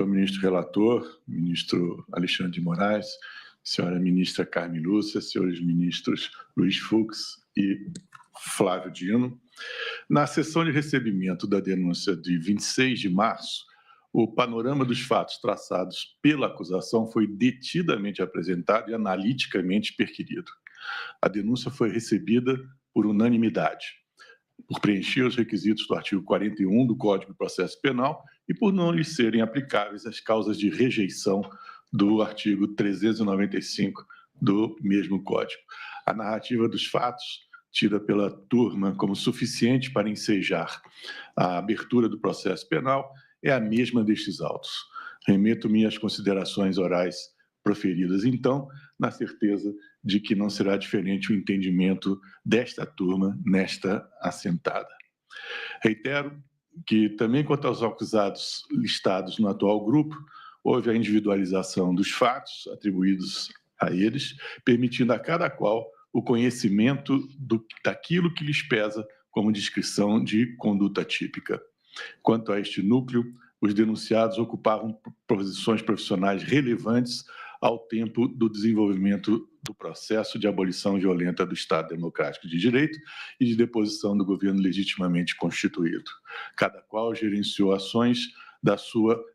Senhor ministro relator, ministro Alexandre de Moraes, senhora ministra Carmen Lúcia, senhores ministros Luiz Fux e Flávio Dino. Na sessão de recebimento da denúncia de 26 de março, o panorama dos fatos traçados pela acusação foi detidamente apresentado e analiticamente perquirido. A denúncia foi recebida por unanimidade, por preencher os requisitos do artigo 41 do Código de Processo Penal e por não lhes serem aplicáveis as causas de rejeição do artigo 395 do mesmo Código. A narrativa dos fatos, tida pela turma como suficiente para ensejar a abertura do processo penal, é a mesma destes autos. Remeto-me às considerações orais proferidas, então, na certeza de que não será diferente o entendimento desta turma nesta assentada. Reitero que, também quanto aos acusados listados no atual grupo, houve a individualização dos fatos atribuídos a eles, permitindo a cada qual o conhecimento daquilo que lhes pesa como descrição de conduta típica. Quanto a este núcleo, os denunciados ocupavam posições profissionais relevantes ao tempo do desenvolvimento do processo de abolição violenta do Estado Democrático de Direito e de deposição do governo legitimamente constituído. Cada qual gerenciou ações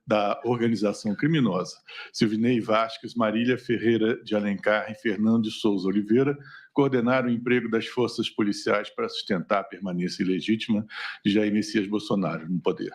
da organização criminosa. Silvinei Vasques, Marília Ferreira de Alencar e Fernando de Souza Oliveira coordenaram o emprego das forças policiais para sustentar a permanência ilegítima de Jair Messias Bolsonaro no poder.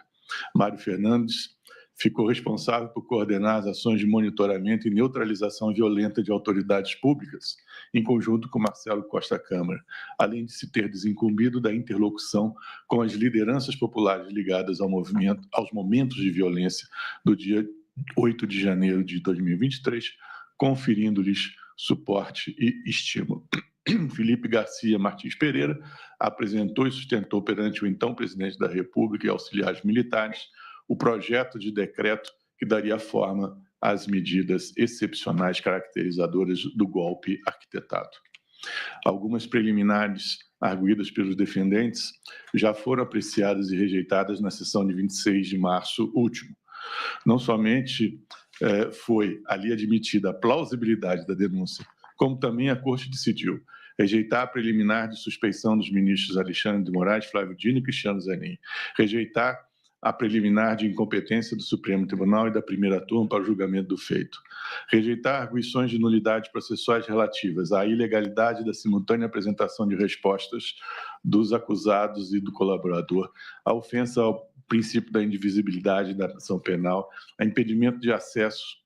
Mário Fernandes ficou responsável por coordenar as ações de monitoramento e neutralização violenta de autoridades públicas, em conjunto com Marcelo Costa Câmara, além de se ter desincumbido da interlocução com as lideranças populares ligadas aos momentos de violência do dia 8 de janeiro de 2023, conferindo-lhes suporte e estímulo. Felipe Garcia Martins Pereira apresentou e sustentou perante o então presidente da República e auxiliares militares o projeto de decreto que daria forma às medidas excepcionais caracterizadoras do golpe arquitetado. Algumas preliminares arguidas pelos defendentes já foram apreciadas e rejeitadas na sessão de 26 de março último. Não somente foi ali admitida a plausibilidade da denúncia, como também a Corte decidiu rejeitar a preliminar de suspeição dos ministros Alexandre de Moraes, Flávio Dino e Cristiano Zanin, rejeitar a preliminar de incompetência do Supremo Tribunal e da primeira turma para o julgamento do feito, rejeitar arguições de nulidade processuais relativas à ilegalidade da simultânea apresentação de respostas dos acusados e do colaborador, à ofensa ao princípio da indivisibilidade da ação penal, a impedimento de acesso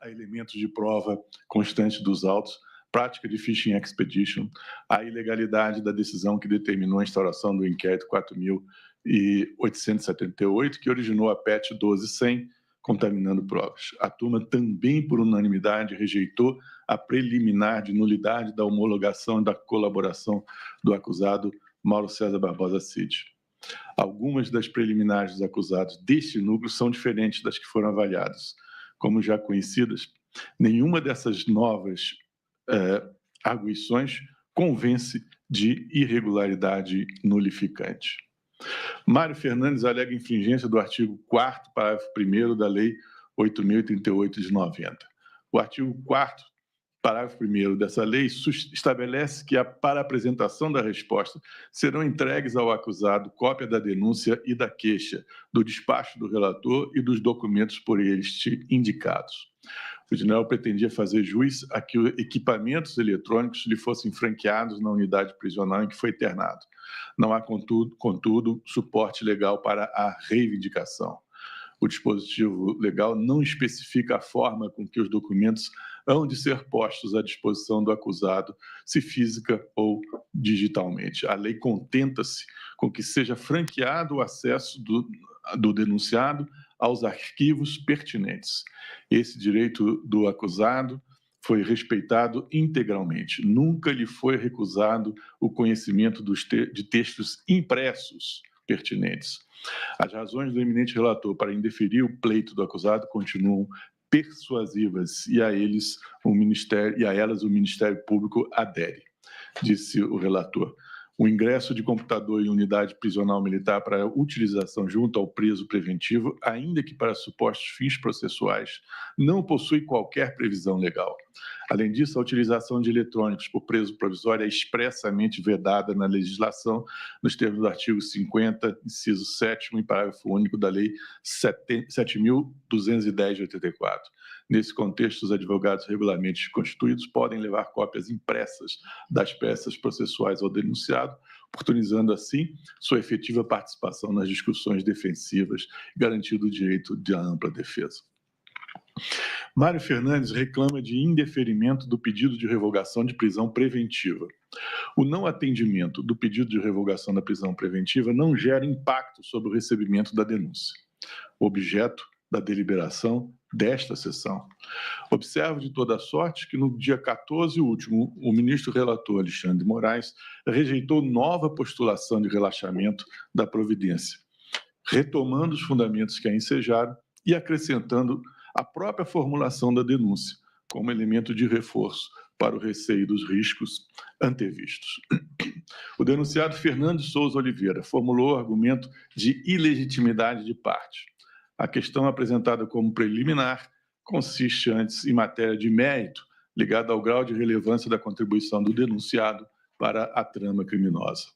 a elementos de prova constante dos autos, prática de fishing expedition, a ilegalidade da decisão que determinou a instauração do inquérito 4.878, que originou a PET 12.100, contaminando provas. A turma também, por unanimidade, rejeitou a preliminar de nulidade da homologação e da colaboração do acusado Mauro César Barbosa Cid. Algumas das preliminares dos acusados deste núcleo são diferentes das que foram avaliadas. Como já conhecidas, nenhuma dessas novas arguições convence de irregularidade nulificante. Mário Fernandes alega infringência do artigo 4º, parágrafo 1º da Lei 8.038 de 90. O artigo 4º, parágrafo 1º dessa lei estabelece que, para a apresentação da resposta, serão entregues ao acusado cópia da denúncia e da queixa, do despacho do relator e dos documentos por este indicados. O general pretendia fazer jus a que equipamentos eletrônicos lhe fossem franqueados na unidade prisional em que foi internado. Não há, contudo, suporte legal para a reivindicação. O dispositivo legal não especifica a forma com que os documentos hão de ser postos à disposição do acusado, se física ou digitalmente. A lei contenta-se com que seja franqueado o acesso do denunciado aos arquivos pertinentes. Esse direito do acusado foi respeitado integralmente. Nunca lhe foi recusado o conhecimento de textos impressos pertinentes. As razões do eminente relator para indeferir o pleito do acusado continuam persuasivas e a elas o Ministério Público adere, disse o relator. O ingresso de computador em unidade prisional militar para utilização junto ao preso preventivo, ainda que para supostos fins processuais, não possui qualquer previsão legal. Além disso, a utilização de eletrônicos por preso provisório é expressamente vedada na legislação, nos termos do artigo 50, inciso 7º e parágrafo único da Lei 7.210 de 84. Nesse contexto, os advogados regularmente constituídos podem levar cópias impressas das peças processuais ao denunciado, oportunizando, assim, sua efetiva participação nas discussões defensivas, garantindo o direito de ampla defesa. Mário Fernandes reclama de indeferimento do pedido de revogação de prisão preventiva. O não atendimento do pedido de revogação da prisão preventiva não gera impacto sobre o recebimento da denúncia. Objeto da deliberação desta sessão. Observo de toda sorte que no dia 14 último, o ministro relator Alexandre de Moraes rejeitou nova postulação de relaxamento da providência, retomando os fundamentos que a ensejaram e acrescentando a própria formulação da denúncia como elemento de reforço para o receio dos riscos antevistos. O denunciado Fernando Souza Oliveira formulou o argumento de ilegitimidade de parte. A questão apresentada como preliminar consiste antes em matéria de mérito, ligada ao grau de relevância da contribuição do denunciado para a trama criminosa.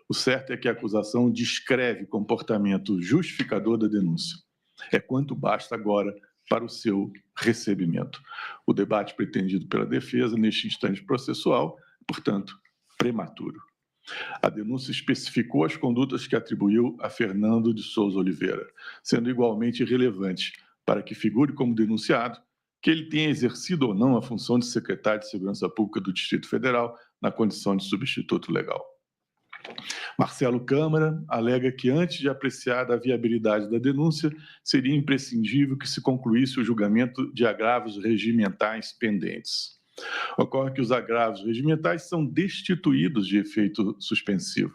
O certo é que a acusação descreve comportamento justificador da denúncia. É quanto basta agora para o seu recebimento. O debate pretendido pela defesa neste instante processual, portanto, prematuro. A denúncia especificou as condutas que atribuiu a Fernando de Souza Oliveira, sendo igualmente relevante para que figure como denunciado que ele tenha exercido ou não a função de secretário de Segurança Pública do Distrito Federal na condição de substituto legal. Marcelo Câmara alega que, antes de apreciar a viabilidade da denúncia, seria imprescindível que se concluísse o julgamento de agravos regimentais pendentes. Ocorre que os agravos regimentais são destituídos de efeito suspensivo,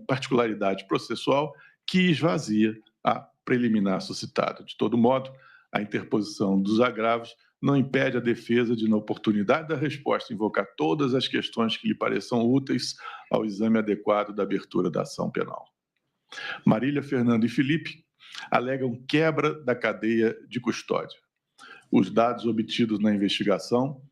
particularidade processual que esvazia a preliminar suscitada. De todo modo, a interposição dos agravos não impede a defesa de, na oportunidade da resposta, invocar todas as questões que lhe pareçam úteis ao exame adequado da abertura da ação penal. Marília, Fernando e Felipe alegam quebra da cadeia de custódia. Os dados obtidos na investigação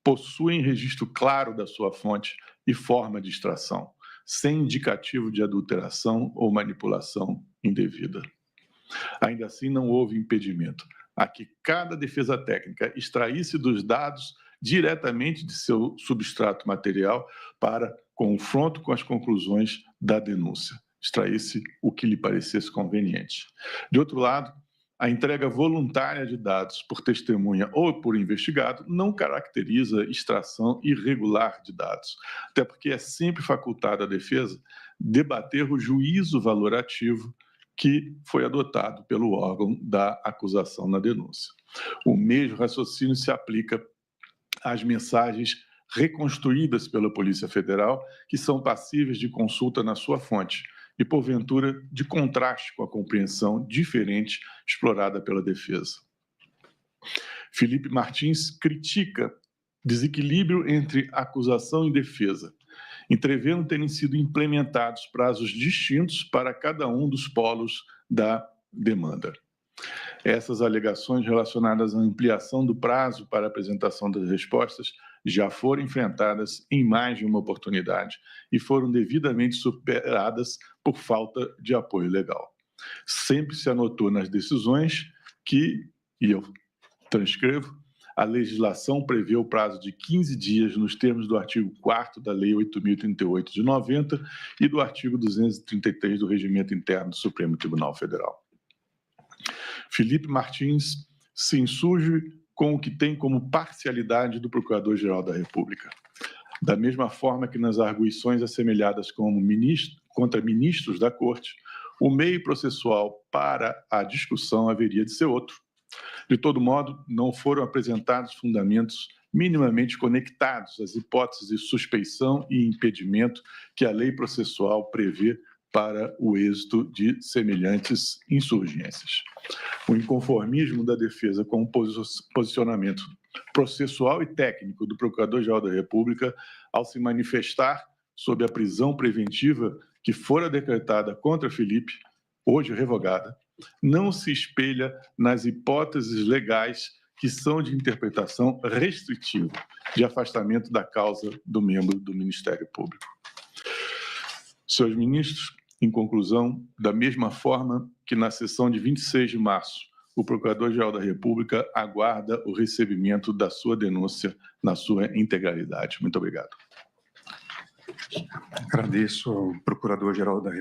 possuem registro claro da sua fonte e forma de extração, sem indicativo de adulteração ou manipulação indevida. Ainda assim, não houve impedimento a que cada defesa técnica extraísse dos dados diretamente de seu substrato material para confronto com as conclusões da denúncia, extraísse o que lhe parecesse conveniente. De outro lado, a entrega voluntária de dados por testemunha ou por investigado não caracteriza extração irregular de dados, até porque é sempre facultada à defesa debater o juízo valorativo que foi adotado pelo órgão da acusação na denúncia. O mesmo raciocínio se aplica às mensagens reconstruídas pela Polícia Federal, que são passíveis de consulta na sua fonte e, porventura, de contraste com a compreensão diferente explorada pela defesa. Felipe Martins critica desequilíbrio entre acusação e defesa, entrevendo terem sido implementados prazos distintos para cada um dos polos da demanda. Essas alegações relacionadas à ampliação do prazo para a apresentação das respostas já foram enfrentadas em mais de uma oportunidade e foram devidamente superadas por falta de apoio legal. Sempre se anotou nas decisões que, e eu transcrevo, a legislação prevê o prazo de 15 dias nos termos do artigo 4º da Lei 8.038 de 90 e do artigo 233 do Regimento Interno do Supremo Tribunal Federal. Felipe Martins se insurge com o que tem como parcialidade do Procurador-Geral da República. Da mesma forma que nas arguições assemelhadas contra ministros da Corte, o meio processual para a discussão haveria de ser outro. De todo modo, não foram apresentados fundamentos minimamente conectados às hipóteses de suspeição e impedimento que a lei processual prevê para o êxito de semelhantes insurgências. O inconformismo da defesa com o posicionamento processual e técnico do Procurador-Geral da República, ao se manifestar sob a prisão preventiva que fora decretada contra Felipe, hoje revogada, não se espelha nas hipóteses legais que são de interpretação restritiva de afastamento da causa do membro do Ministério Público. Senhores ministros, em conclusão, da mesma forma que na sessão de 26 de março, o Procurador-Geral da República aguarda o recebimento da sua denúncia na sua integralidade. Muito obrigado. Agradeço ao Procurador-Geral da República.